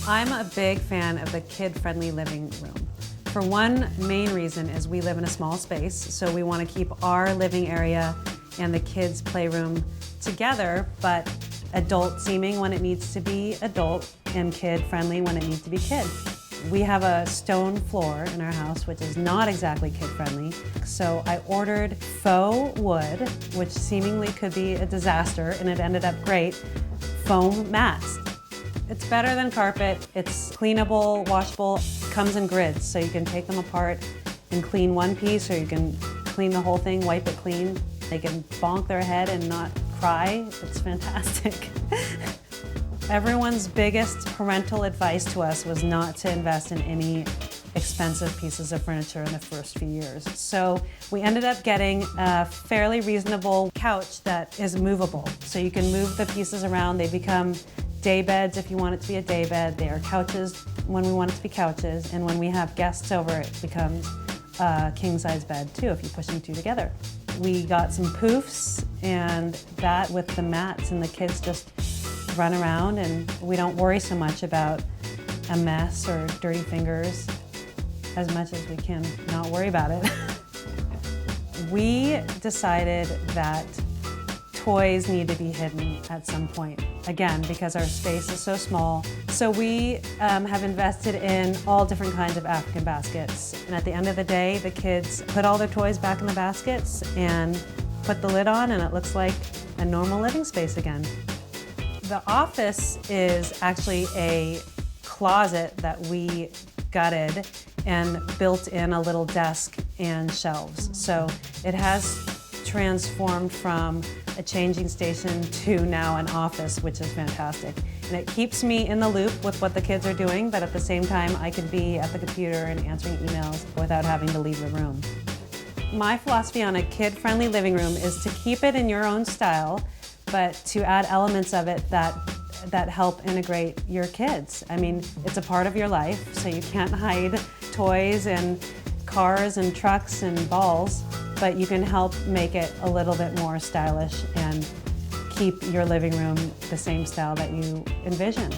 I'm a big fan of the kid-friendly living room. For one main reason is we live in a small space, so we want to keep our living area and the kids' playroom together, but adult-seeming when it needs to be adult and kid-friendly when it needs to be kid. We have a stone floor in our house, which is not exactly kid-friendly, so I ordered faux wood, which seemingly could be a disaster, and it ended up great, foam mats. It's better than carpet. It's cleanable, washable, comes in grids, so you can take them apart and clean one piece, or you can clean the whole thing, wipe it clean. They can bonk their head and not cry. It's fantastic. Everyone's biggest parental advice to us was not to invest in any expensive pieces of furniture in the first few years. So we ended up getting a fairly reasonable couch that is movable. So you can move the pieces around. They become day beds if you want it to be a day bed. They are couches when we want it to be couches. And when we have guests over, it becomes a king-size bed too, if you push them two together. We got some poofs, and that with the mats, and the kids just run around, and we don't worry so much about a mess or dirty fingers as much as we can not worry about it. We decided that toys need to be hidden at some point, again, because our space is so small. So we have invested in all different kinds of African baskets. And at the end of the day, the kids put all their toys back in the baskets and put the lid on, and it looks like a normal living space again. The office is actually a closet that we gutted and built in a little desk and shelves. So it has transformed from a changing station to now an office, which is fantastic. And it keeps me in the loop with what the kids are doing, but at the same time, I can be at the computer and answering emails without having to leave the room. My philosophy on a kid-friendly living room is to keep it in your own style, but to add elements of it that help integrate your kids. I mean, it's a part of your life, so you can't hide toys and cars and trucks and balls, but you can help make it a little bit more stylish and keep your living room the same style that you envision.